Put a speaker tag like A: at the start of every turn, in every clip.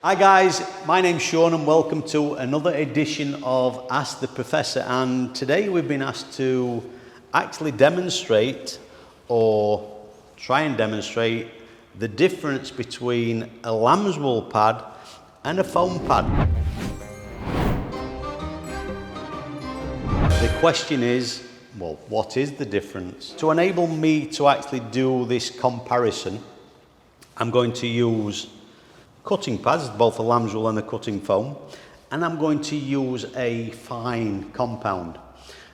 A: Hi guys, my name's Sean and welcome to another edition of Ask the Professor, and today we've been asked to actually demonstrate or try and demonstrate the difference between a Lambswool pad and a foam pad. The question is, well, what is the difference? To enable me to actually do this comparison, I'm going to use cutting pads, both a Lambswool and a cutting foam, and I'm going to use a fine compound.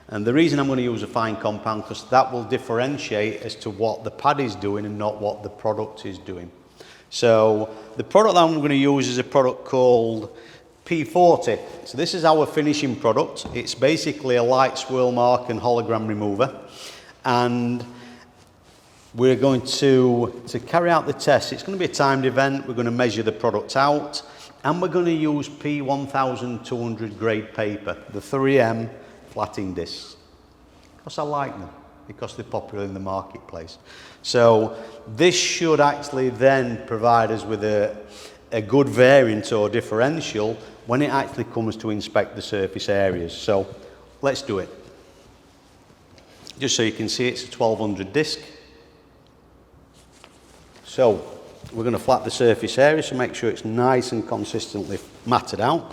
A: And the reason I'm going to use a fine compound, because that will differentiate as to what the pad is doing and not what the product is doing. So the product that I'm going to use is a product called P40. So this is our finishing product. It's basically a light swirl mark and hologram remover, and we're going to carry out the test. It's going to be a timed event. We're going to measure the product out, and we're going to use P1200 grade paper, the 3M flatting discs, because I like them, because they're popular in the marketplace. So this should actually then provide us with a good variant or differential when it actually comes to inspect the surface areas. So let's do it. Just so you can see, it's a 1200 disc. So we're going to flat the surface area, so make sure it's nice and consistently matted out.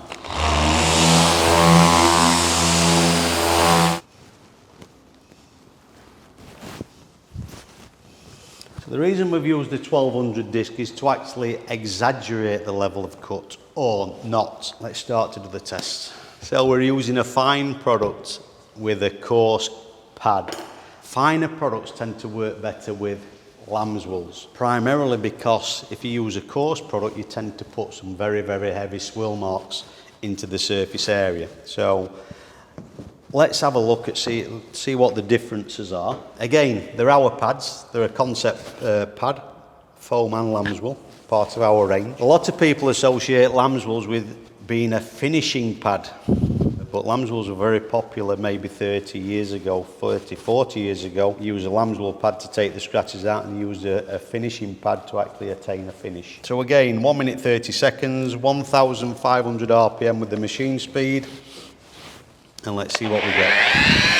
A: So the reason we've used the 1200 disc is to actually exaggerate the level of cut, or not. Let's start to do the test. So we're using a fine product with a coarse pad. Finer products tend to work better with Lambswools, primarily because if you use a coarse product, you tend to put some very, very heavy swirl marks into the surface area. So let's have a look at see what the differences are. Again, they're our pads. They're a concept pad, foam and Lambswool, part of our range. A lot of people associate Lambswools with being a finishing pad, but Lambswools were very popular maybe 30 years ago, 40 years ago. You use a Lambswool pad to take the scratches out and use a finishing pad to actually attain a finish. So again, 1 minute 30 seconds, 1,500 RPM with the machine speed, and let's see what we get.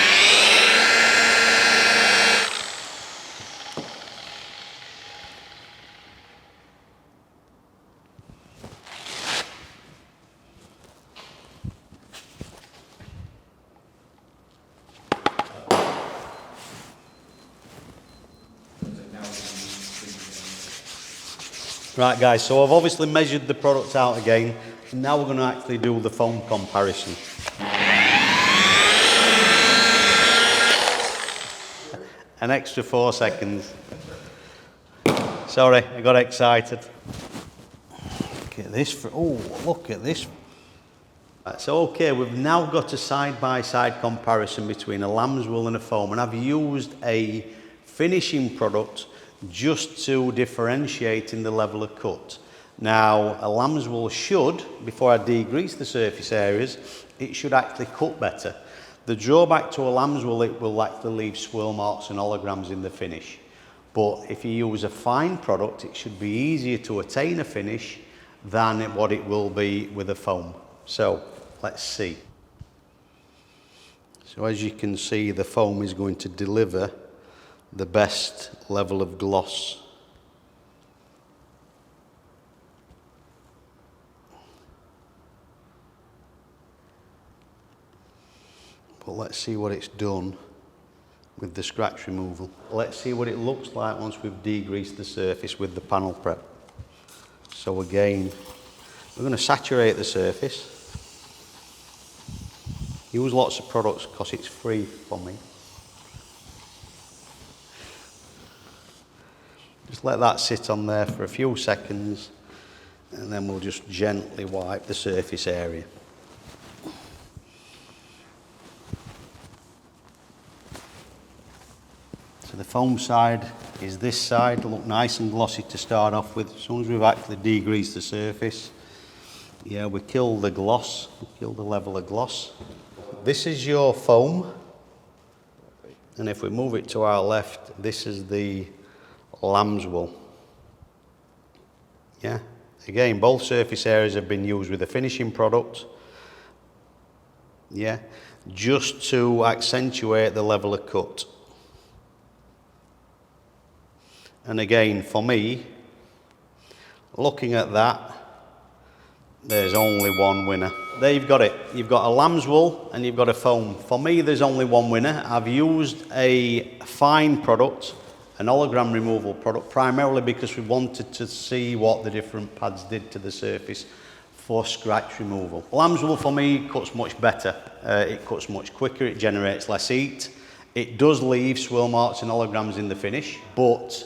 A: Right guys, so I've obviously measured the product out again, and now we're going to actually do the foam comparison. An extra 4 seconds. Sorry, I got excited. Look at this, oh look at this. Right, so okay, we've now got a side-by-side comparison between a Lambswool and a foam, and I've used a finishing product just to differentiate in the level of cut. Now, a Lambswool should, before I degrease the surface areas, it should actually cut better. The drawback to a Lambswool, it will actually leave swirl marks and holograms in the finish. But if you use a fine product, it should be easier to attain a finish than what it will be with a foam. So, let's see. So as you can see, the foam is going to deliver the best level of gloss. But let's see what it's done with the scratch removal. Let's see what it looks like once we've degreased the surface with the panel prep. So again, we're going to saturate the surface. Use lots of products because it's free for me. Just let that sit on there for a few seconds, and then we'll just gently wipe the surface area. So the foam side is this side. It'll look nice and glossy to start off with. As soon as we've actually degreased the surface, yeah, we kill the gloss, we kill the level of gloss. This is your foam, and if we move it to our left, this is the Lambswool. Yeah, Again, both surface areas have been used with a finishing product. Yeah, just to accentuate the level of cut. And again, for me, looking at that, there's only one winner. There you've got it. You've got a lambswool and you've got a foam. For me, there's only one winner. I've used a fine product, an hologram removal product, primarily because we wanted to see what the different pads did to the surface for scratch removal. Lambswool for me cuts much better. It cuts much quicker, it generates less heat. It does leave swirl marks and holograms in the finish, but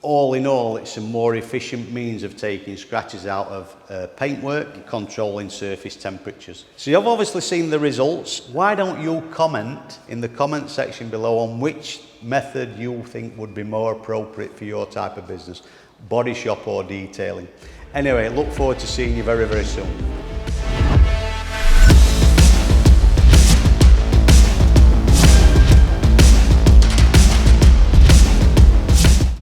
A: all in all, it's a more efficient means of taking scratches out of paintwork and controlling surface temperatures. So you've obviously seen the results. Why don't you comment in the comment section below on which method you think would be more appropriate for your type of business, body shop or detailing. Anyway, look forward to seeing you very, very soon.